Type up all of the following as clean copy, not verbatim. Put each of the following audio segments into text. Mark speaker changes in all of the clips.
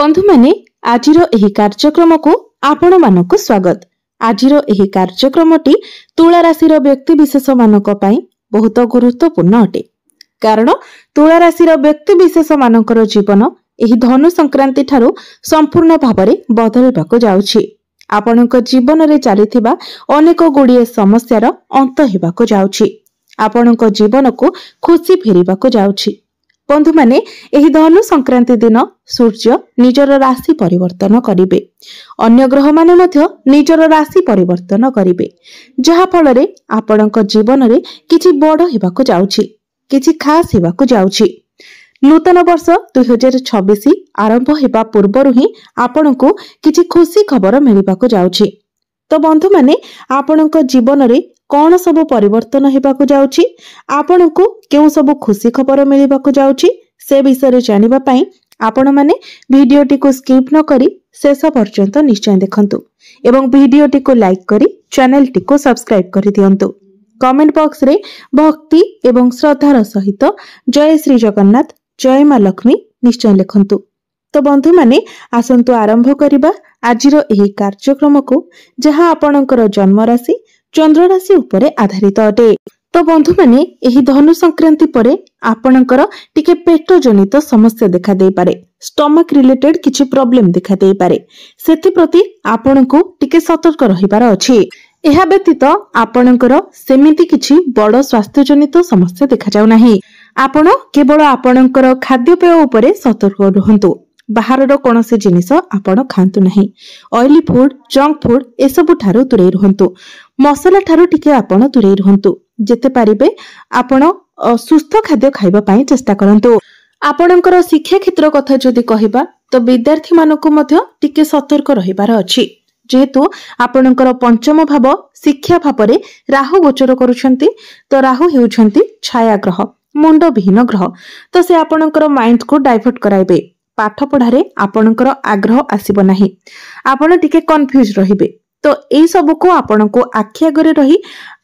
Speaker 1: बंधु माने आजिर एही कार्यक्रम को आपण मानक स्वागत। आजिर एही कार्यक्रमटी तुला राशि व्यक्ति विशेष मानक पई बहुत गुरुत्वपूर्ण अटे। कारण तुला राशि व्यक्ति विशेष मानकर जीवन एही धनु संक्रांति ठारू संपूर्ण भावरे बदलबाको जाउछि। आपणक जीवन रे चलिथिबा अनेक गुड़िए समस्यार अंत हेबाको जाउछि। आपणक जीवन को खुशी फेरिबाको जाउछि। बंधु माने एही धनु संक्रांति दिन सूर्य निजर राशि परिवर्तन करिवे। अन्य ग्रह माने मध्य निजर राशि परिवर्तन करिवे, जहा फल रे आपणक जीवन रे किछि बड़ हेबाको जाउछि, किछि खास हेबाको जाउछि। नूतन वर्ष 2026 आरंभ हेबा पूर्वरु ही आपणको किछि खुशी खबर मिलिबाको जाउछि। तो बंधु माने आपणक जीवन रे कौन सब परिवर्तन हेबाको जाउछि, आपणको केउ सब खुशी खबर मिलिबाको जाउछि, से विषय जानिबा पई आपण माने वीडियोटी को स्किप न करी शेष पर्यंत निश्चय देखंतु एवं वीडियोटी को लाइक करी चैनल टी को सब्सक्राइब करि दियंतु। कमेंट बॉक्स रे भक्ति एवं श्रद्धार सहित जय श्री जगन्नाथ जय मां लक्ष्मी निश्चय लिखंतु। तो बंधु माने आसंतु आरंभ करिबा आजिरो एही कार्यक्रम को, जहां आपणकर जन्म राशि चंद्र राशि उपरे आधारित अटे। तो बंधु माने एही धनु संक्रांति परे आपणकर टिके पेट जनित समस्या देखा दे पारे, स्टमक रिलेटेड किछि प्रॉब्लम देखा दे पारे, सेति प्रति आपणको टिके सतर्क रहिबार अछि। एहा व्यतीत आपणकर सेमिति किछि बड़ स्वास्थ्य जनित समस्या देखा जाउ नाही। आपण केवल आपणकर खाद्यपेय उपरे सतर्क रहंतु। बाहरर कोनोसी जिनिस आपण खांतु नाही। ऑयली फूड, जंक फूड एसबु ठारू दूरे रहंतु। मसला ठारू टिके आपण दूरे रहंतु। जेते पारिबे आपण सुस्थ खाद्य खाइबा पई चेष्टा करंतु। आपणकर शिक्षा क्षेत्र कथा जदि कहिबा तो विद्यार्थी मानको मध्य टिके सतर्क रहिबार अछि, जेहेतु आपणकर पंचम भाव शिक्षा भावरे राहु गोचर करूछंती। तो राहु हेउछंती छाया ग्रह, मुंड विहीन ग्रह। तो से आपणकर माइंड को डाइवर्ट कराइबे। पाठ पढ़ारे आपणकर आग्रह आसीबो नाही, आपण टिके कंफ्यूज रहिबे। तो एई सब को आपण को आखि आगरे रही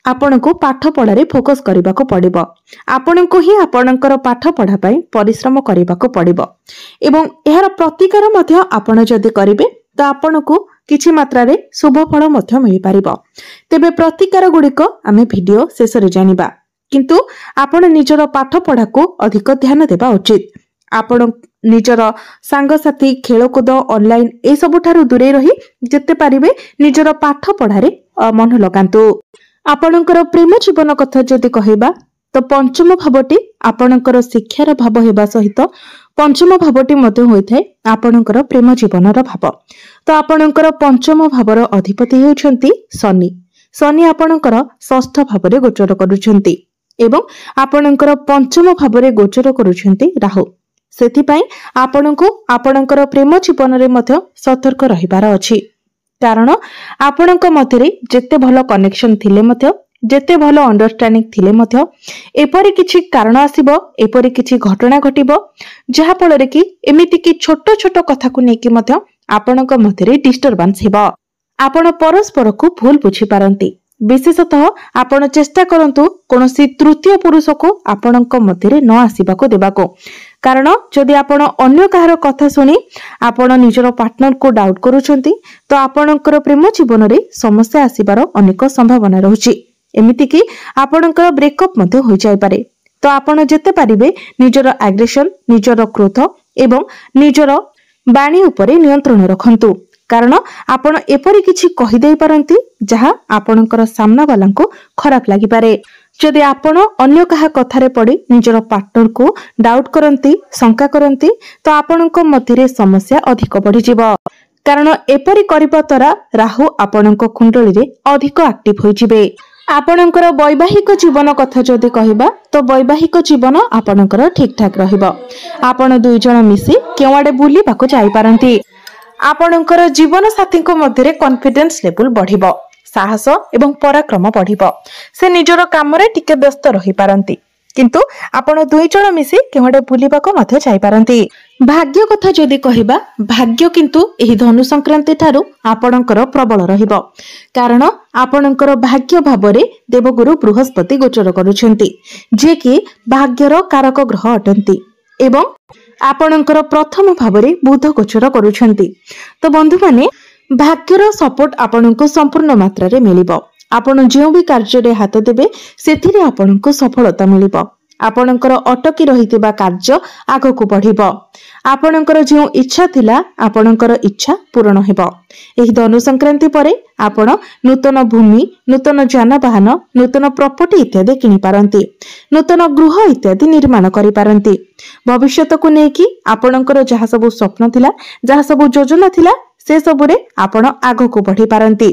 Speaker 1: आपण को पाठ पढ़ारे फोकस करबा को पड़िबो। आपण को ही आपणकर पाठ पढ़ा पई परिश्रम करबा को पड़िबो एवं एहार प्रतिकार मध्य आपण जदि करिवे तो आपण को किछि मात्रा रे शुभ फल मध्य मिलि पारिबो। तेबे प्रतिकार गुडी को आमे वीडियो शेष रे जानिबा, किंतु आपण निजर पाठ पढ़ा को अधिक ध्यान देबा उचित। आपण निजर सांग साथी खेलकूद ऑनलाइन ए सब ठारू दूरे रही जेते पारिबे निजर पाठ पढ़ारे मन लगांतु। आपणकर प्रेम जीवन कथा जदि कहिबा तो पंचम भावटी आपणकर शिक्षार भाव हेबा सहित पंचम भावटी मध्य होइथाय आपणकर प्रेम जीवनर भाव। तो आपणकर पंचम भावर अधिपति हेउछंती शनि। शनि आपणकर षष्ठ भावरे गोचर करूछंती एवं आपणकर पंचम भावरे गोचर करूछंती राहु। सेथिपाई आपणको आपणकर प्रेम जीवन रे मध्य सतर्क रहिबार अछि। कारण आपणक मध्यरे जेते भलो कनेक्शन थिले मध्य, जेते भलो अंडरस्टैंडिंग थिले मध्य एपरि किछि कारण आसीबो, एपरि किछि घटना घटिबो, जहा फल रे कि एमिति कि छोट छोट कथा को नेकी मध्य आपणक मध्यरे डिस्टर्बेंस हेबो। आपण परस्पर को भूल बुझी पारंती। विशेषतः आपण चेष्टा करंतु कोनोसी तृतीय पुरुष को आपणक मध्यरे न आसीबाको देबाको। कारण जदि आपण अन्य कहार कथा सुनी आपण निजर पार्टनर को डाउट करूछंती तो आपणकर प्रेम जीवन रे समस्या आसीबार अनेक संभावना रहुछि। एमिति कि आपणकर ब्रेकअप मध्य होई जाय पारे। तो आपण जेते पारिबे निजर एग्रेशन, निजर क्रोध एवं निजर बाणी उपरे नियंत्रण रखंतु। कारण आपण एपरि किछि कहि देई पारंती जहा आपणकर सामना वाला को खराब लागि पारे। जदि आपण अन्य कहा कथारे पड़ी निजर पार्टनर को डाउट करंती, शंका करंती तो आपणक मध्यरे समस्या अधिक बढ़ी जिवो। कारण एपरि करिबा तरा राहु आपणक कुंडली रे अधिक एक्टिव होई जिवे। आपणकर वैवाहिक जीवन कथा जदि कहिबा तो वैवाहिक जीवन आपणकर ठीक ठाक रहिबो। आपण दुई जण मिसी केवाडे बुली बाको जाई पारंती। आपणकर जीवन साथी को मध्यरे कॉन्फिडेंस लेवल बढ़िबो, साहस एवं पराक्रम बढ़िबो। से निजर काम रे टिके व्यस्त रही पारंती, किंतु आपण दुई जण मिसी केवाडे बुलीबाको मध्य जाई पारंती। भाग्य कथा जदि कहिबा, भाग्य किंतु एही धनु संक्रांति ठारू आपणकर प्रबल रहिबो। कारण आपणकर भाग्य भावरे देवगुरु बृहस्पति गोचर करूछंती, जे कि भाग्यर कारक ग्रह अटंती एवं आपणकर प्रथम भाव में बुध गोचर करुछंती। तो बंधु माने भाग्यर सपोर्ट आपनको संपूर्ण मात्रा रे मिलिबो। आपण जो भी कार्य रे हाथ देबे सेथिरे आपनको सफलता मिलिबो। आपणकर अटकी रहितिबा कार्य आगको बढ़िबो। आपणकर जो इच्छा थिला आपणकर इच्छा पूर्ण हेबो। एही धनु संक्रांति परे आपण नूतन भूमि, नूतन जानवाहन, नूतन प्रॉपर्टी इत्यादि किनि पारंती। नूतन गृह इत्यादि निर्माण करि पारंती। भविष्यत को नेकी आपणकर जहा सब स्वप्न थिला, जहा सब योजना थिला से सबुरे आपण आगको बढ़ी पारंती।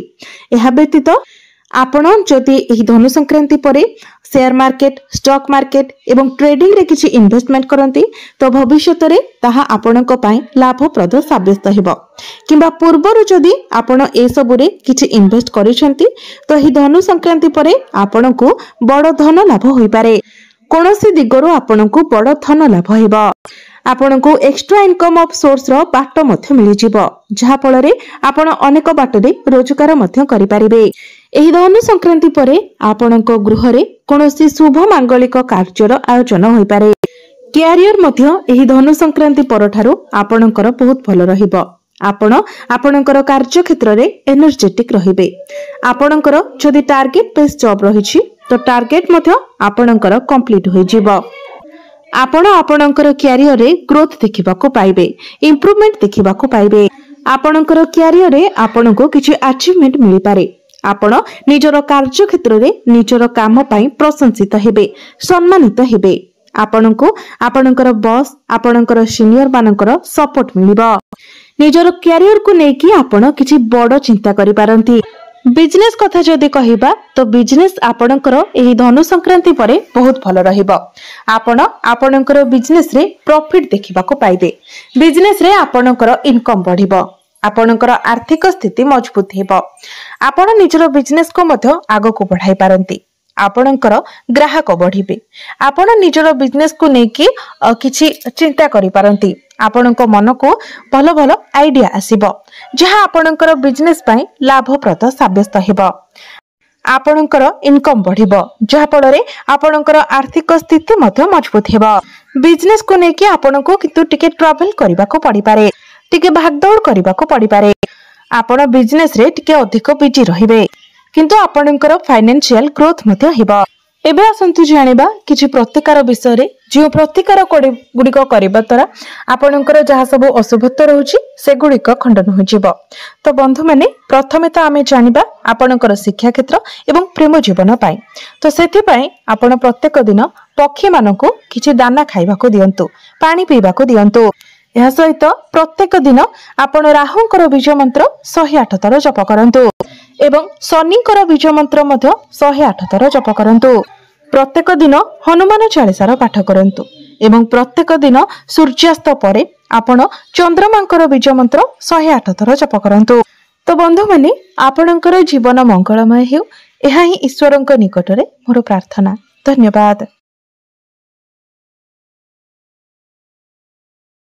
Speaker 1: एहा व्यतीत आपण जदि एही धनु संक्रांति परे शेयर मार्केट, स्टॉक मार्केट एवं ट्रेडिंग रे किछि इन्वेस्टमेंट करंती तो भविष्यत रे ताहा आपणक पई लाभप्रद साब्यस्त हेबो। किंबा पूर्वरु जदि आपण ए सबुरे किछि इन्वेस्ट करिसंती तो एही धनु संक्रांति परे आपणको बड़ धन लाभ होई पारे। कोनोसी दिगरु आपणको बड़ धन लाभ हेबो। आपणको एक्स्ट्रा इनकम ऑफ सोर्स रो बाट मध्य मिलि जिवो, जहा फल रे आपण अनेक बाट रे रोजगार मध्य करि पारिबे। एही धनु संक्रांति परे आपणको गृह रे कोनोसी शुभ मांगलिक कार्यर आयोजन होई पारे। कैरियर मध्य एही धनु संक्रांति परठारु आपणकर बहुत भल रहिबो। आपण आपणकर कार्य क्षेत्र रे एनर्जेटिक रहिबे। आपणकर जदि टार्गेट बेस्ड जॉब रहिछि तो टार्गेट मध्य आपणकर कंप्लीट होई जिवो। आपण आपणकर कैरियर रे ग्रोथ देखिबाको पाइबे, इंप्रूवमेंट देखिबाको पाइबे। आपणकर कैरियर रे आपणको किछि अचीवमेंट मिलि पारे। आपण निजर कार्य क्षेत्र रे निजर काम पई प्रशंसित हेबे, सम्मानित हेबे। आपणको आपणकर बॉस, आपणकर सीनियर मानकर सपोर्ट मिलिबो। निजर कैरियर को नेकी आपण किछि बड़ चिंता करि पारंती। बिजनेस कथा जदि कहिबा तो बिजनेस आपणकर एही धनु संक्रांति परे बहुत भल रहिबो। आपण आपणकर बिजनेस रे प्रॉफिट देखिबाको पाइबे। बिजनेस रे आपणकर इनकम बढ़िबो। आपणकर आर्थिक स्थिति मजबूत हेबो। आपण निजर बिजनेस को मध्य आगको बढ़ाई पारंती। आपणकर ग्राहक बढ़िबे। आपण निजर बिजनेस को नेकी किछि चिंता करि पारंती। आपणक मन को भल भल आइडिया आसीबो, जहा आपणकर बिजनेस पई लाभप्रद साब्यस्त हेबो। आपणकर इनकम बढ़िबो, जहा फल रे आपणकर आर्थिक स्थिति मध्य मजबूत हेबो। बिजनेस को नेकी आपणको किंतु टिके ट्रैवल करबाको पड़ी पारे, टिके भागदौड़ करबाको पड़ी पारे। आपण बिजनेस रे टिके अधिक बिजी रहिबे, किंतु आपणकर फाइनेंशियल ग्रोथ मध्य हेबो। एबे आसंतु जानिबा किछि प्रतिकार विषय रे। जो प्रतिकार गुड़िक करबा द्वारा आपणकर जहा सब अशुभत्व रहउछि से गुड़िक खंडन हो जिवो। तो बंधु माने प्रथमे तो आमे जानिबा आपणकर शिक्षा क्षेत्र एवं प्रेम जीवन पाई। तो सेथि पई आपण प्रत्येक दिन पक्षी मानको किछि दाना खाइबाको दियंतु, पानी पीबाको दियंतु। यह सहित प्रत्येक दिन आपण राहुंकर बीज मंत्र 108 थर जप करंतु एवं शनिंकर बीज मंत्र मध्य 108 थर जप करंतु। प्रत्येक दिन हनुमान चालीसार पाठ करंतु एवं प्रत्येक दिन सूर्यास्त परे आपण चंद्रमांकर बीज मंत्र 108 थर जप करंतु। तो बंधु माने आपणकर जीवन मंगलमय हेउ, एहा ही ईश्वरंक निकटरे मोर प्रार्थना। धन्यवाद।